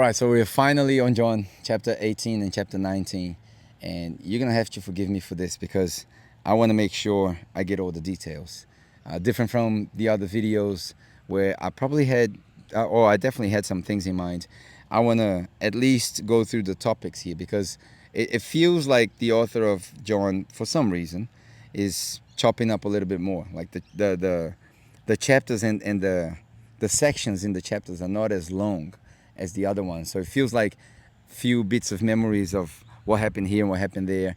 right, so we're finally on John chapter 18 and chapter 19. And you're going to have to forgive me for this because I want to make sure I get all the details. Different from the other videos where I probably had, or I definitely had some things in mind. I want to at least go through the topics here because it feels like the author of John, for some reason, is chopping up a little bit more. Like the chapters and the sections in the chapters are not as long as the other ones. So it feels like few bits of memories of what happened here and what happened there.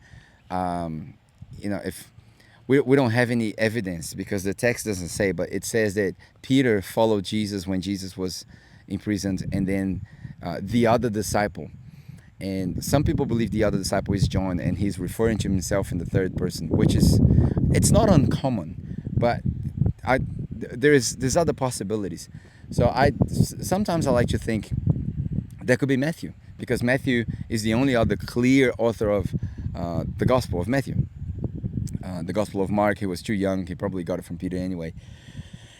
If we don't have any evidence because the text doesn't say, but it says that Peter followed Jesus when Jesus was imprisoned, and then the other disciple. And some people believe the other disciple is John, and he's referring to himself in the third person, which is, it's not uncommon, but there's other possibilities. So sometimes I like to think that could be Matthew, because Matthew is the only other clear author of the Gospel of Matthew. The Gospel of Mark, he was too young. He probably got it from Peter anyway.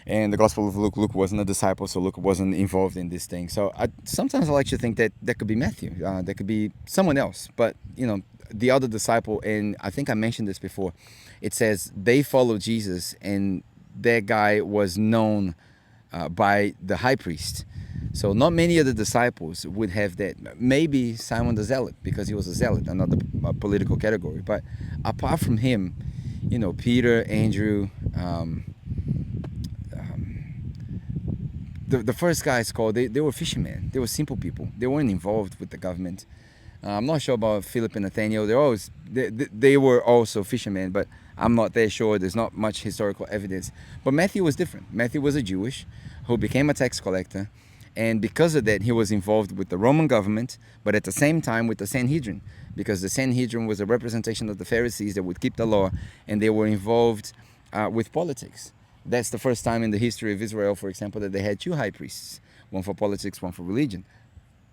And the Gospel of Luke wasn't a disciple, so Luke wasn't involved in this thing. So sometimes I like to think that could be Matthew. That could be someone else. But, the other disciple, and I think I mentioned this before, it says they followed Jesus, and that guy was known by the high priest. So not many of the disciples would have that. Maybe Simon the Zealot, because he was a zealot, another political category. But apart from him, Peter, Andrew, the first guys called, they were fishermen. They were simple people. They weren't involved with the government. I'm not sure about Philip and Nathaniel. They were also fishermen, but I'm not that sure. There's not much historical evidence. But Matthew was different. Matthew was a Jewish who became a tax collector. And because of that, he was involved with the Roman government, but at the same time with the Sanhedrin, because the Sanhedrin was a representation of the Pharisees that would keep the law, and they were involved with politics. That's the first time in the history of Israel, for example, that they had two high priests, one for politics, one for religion.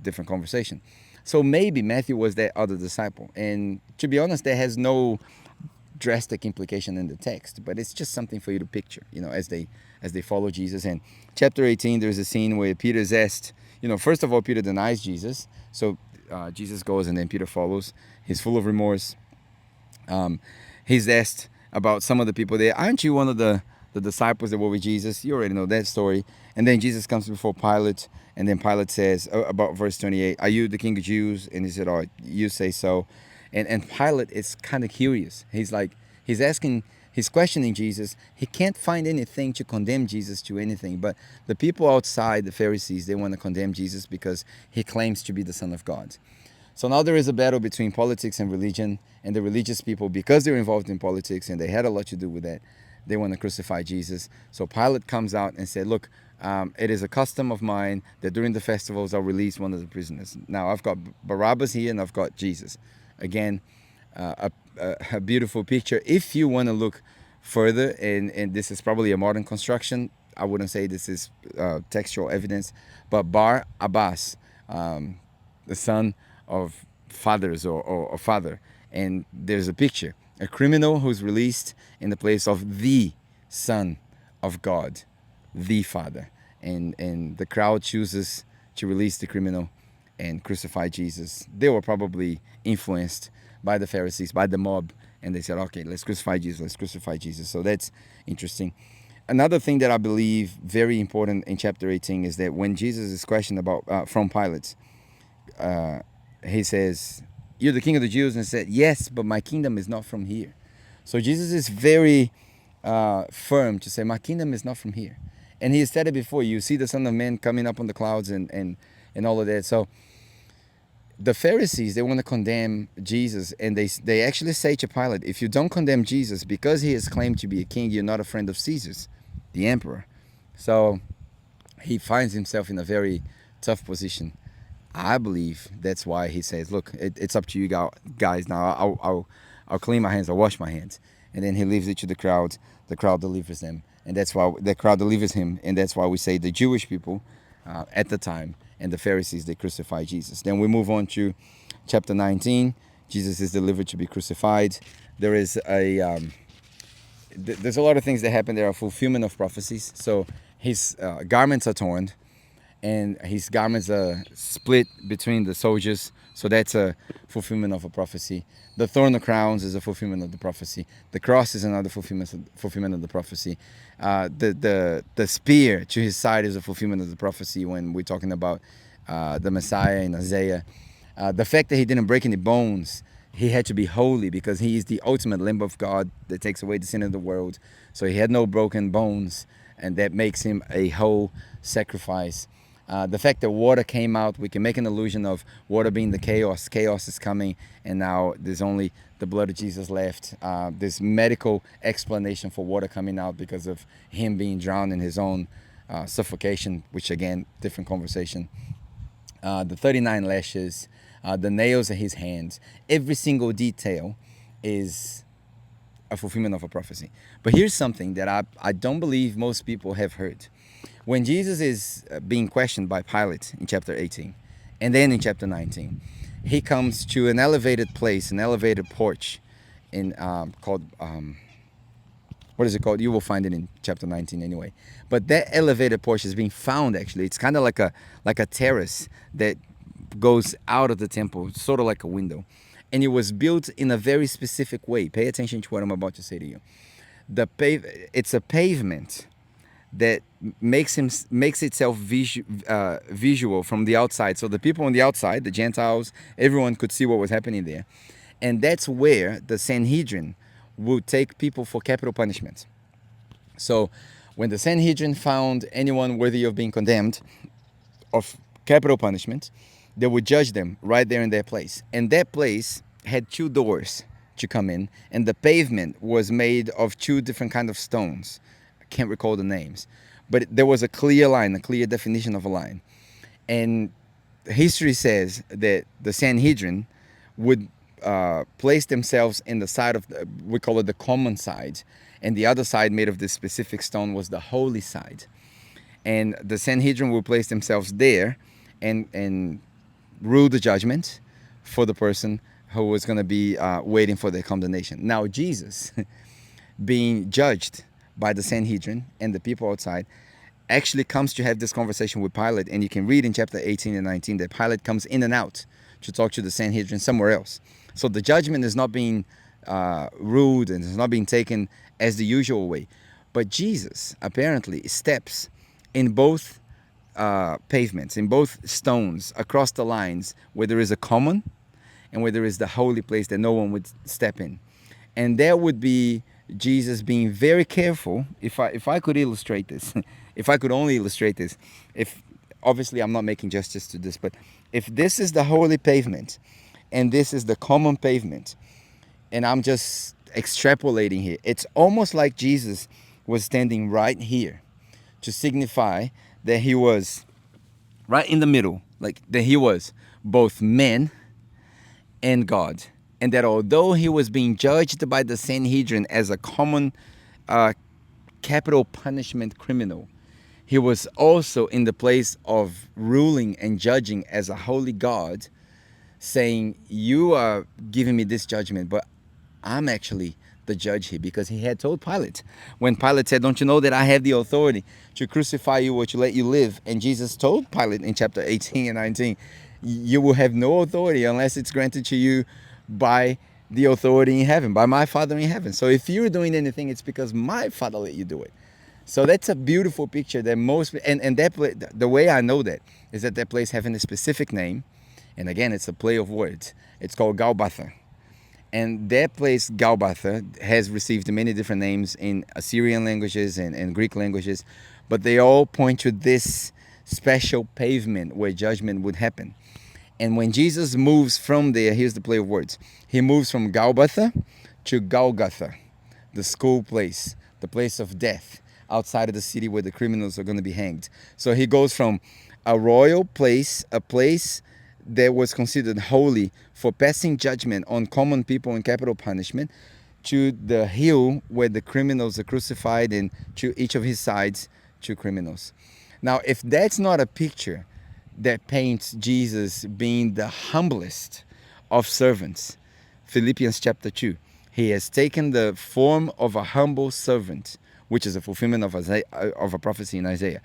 Different conversation. So maybe Matthew was that other disciple. And to be honest, that has no drastic implication in the text, but it's just something for you to picture, as they follow Jesus. And chapter 18, there's a scene where Peter's asked, first of all, Peter denies Jesus. So Jesus goes and then Peter follows. He's full of remorse. He's asked about some of the people there. Aren't you one of the disciples that were with Jesus? You already know that story. And then Jesus comes before Pilate, and then Pilate says, about verse 28, are you the king of Jews? And he said, oh, you say so. And Pilate is kind of curious. He's questioning Jesus. He can't find anything to condemn Jesus to anything. But the people outside, the Pharisees, they want to condemn Jesus because he claims to be the Son of God. So now there is a battle between politics and religion. And the religious people, because they're involved in politics and they had a lot to do with that, they want to crucify Jesus. So Pilate comes out and said, look, it is a custom of mine that during the festivals I'll release one of the prisoners. Now I've got Barabbas here and I've got Jesus. Again, a beautiful picture. If you want to look further, and this is probably a modern construction, I wouldn't say this is textual evidence, but Bar Abbas, the son of fathers or father, and there's a picture, a criminal who's released in the place of the Son of God, the Father, and the crowd chooses to release the criminal and crucify Jesus. They were probably influenced by the Pharisees, by the mob, and they said, okay, let's crucify Jesus. So that's interesting. Another thing that I believe very important in chapter 18 is that when Jesus is questioned about from Pilate, he says, you're the king of the Jews, and said, yes, but my kingdom is not from here. So Jesus is very firm to say, my kingdom is not from here. And he said it before, you see the Son of Man coming up on the clouds and all of that. So the Pharisees, they want to condemn Jesus, and they actually say to Pilate, if you don't condemn Jesus because he is claimed to be a king, you're not a friend of Caesar's, the emperor. So he finds himself in a very tough position. I believe that's why he says, look, it's up to you guys now. I'll clean my hands, I'll wash my hands. And then he leaves it to the crowd delivers them. And that's why the crowd delivers him, and that's why we say the Jewish people at the time and the Pharisees, they crucify Jesus. Then we move on to chapter 19. Jesus is delivered to be crucified. There's a lot of things that happen. There are fulfillment of prophecies. So his garments are torn, and his garments are split between the soldiers. So that's a fulfillment of a prophecy. The thorn of crowns is a fulfillment of the prophecy. The cross is another fulfillment of the prophecy. The spear to his side is a fulfillment of the prophecy when we're talking about the Messiah in Isaiah. The fact that he didn't break any bones, he had to be holy because he is the ultimate Lamb of God that takes away the sin of the world. So he had no broken bones, and that makes him a whole sacrifice. The fact that water came out, we can make an illusion of water being the chaos. Chaos is coming, and now there's only the blood of Jesus left. This medical explanation for water coming out because of him being drowned in his own suffocation, which again, different conversation. The 39 lashes, the nails in his hands, every single detail is a fulfillment of a prophecy. But here's something that I don't believe most people have heard. When Jesus is being questioned by Pilate in chapter 18, and then in chapter 19, he comes to an elevated place, an elevated porch in called, what is it called? You will find it in chapter 19 anyway. But that elevated porch is being found actually. It's kind of like a terrace that goes out of the temple, sort of like a window. And it was built in a very specific way. Pay attention to what I'm about to say to you. It's a pavement that makes itself visual from the outside. So the people on the outside, the Gentiles, everyone could see what was happening there. And that's where the Sanhedrin would take people for capital punishment. So when the Sanhedrin found anyone worthy of being condemned of capital punishment, they would judge them right there in their place. And that place had two doors to come in, and the pavement was made of two different kind of stones. I can't recall the names, but there was a clear line, a clear definition of a line. And history says that the Sanhedrin would place themselves in the side of, we call it the common side, and the other side made of this specific stone was the holy side. And the Sanhedrin would place themselves there and rule the judgment for the person who was going to be waiting for their condemnation. Now Jesus, being judged by the Sanhedrin and the people outside, actually comes to have this conversation with Pilate. And you can read in chapter 18 and 19 that Pilate comes in and out to talk to the Sanhedrin somewhere else. So the judgment is not being ruled and it's not being taken as the usual way. But Jesus apparently steps in both pavements, in both stones, across the lines where there is a common and where there is the holy place that no one would step in. And that would be Jesus being very careful. If I could illustrate this, if I could only illustrate this, if obviously I'm not making justice to this, but if this is the holy pavement and this is the common pavement, and I'm just extrapolating here, it's almost like Jesus was standing right here to signify that he was right in the middle, like that he was both man and God. And that although he was being judged by the Sanhedrin as a common capital punishment criminal, he was also in the place of ruling and judging as a holy God, saying, you are giving me this judgment, but I'm actually the judge here. Because he had told Pilate, when Pilate said, don't you know that I have the authority to crucify you or to let you live? And Jesus told Pilate in chapter 18 and 19, you will have no authority unless it's granted to you by the authority in heaven, by my Father in heaven. So if you're doing anything, it's because my Father let you do it. So that's a beautiful picture that most, and that the way I know that is that place having a specific name. And again, it's a play of words. It's called Golgotha. And that place, Golgotha, has received many different names in Assyrian languages and Greek languages, but they all point to this special pavement where judgment would happen. And when Jesus moves from there, here's the play of words. He moves from Golgotha to Golgotha, the school place, the place of death, outside of the city where the criminals are going to be hanged. So he goes from a royal place, a place that was considered holy for passing judgment on common people and capital punishment, to the hill where the criminals are crucified, and to each of his sides, two criminals. Now, if that's not a picture that paints Jesus being the humblest of servants, Philippians chapter 2, he has taken the form of a humble servant, which is a fulfillment of a prophecy in Isaiah,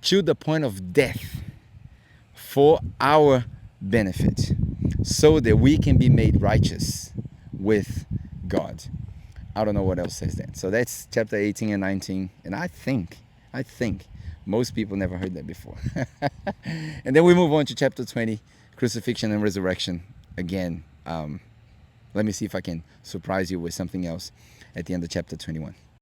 to the point of death. for our benefit, so that we can be made righteous with God. I don't know what else says that. So that's chapter 18 and 19. And I think most people never heard that before. And then we move on to chapter 20, crucifixion and resurrection. Again, let me see if I can surprise you with something else at the end of chapter 21.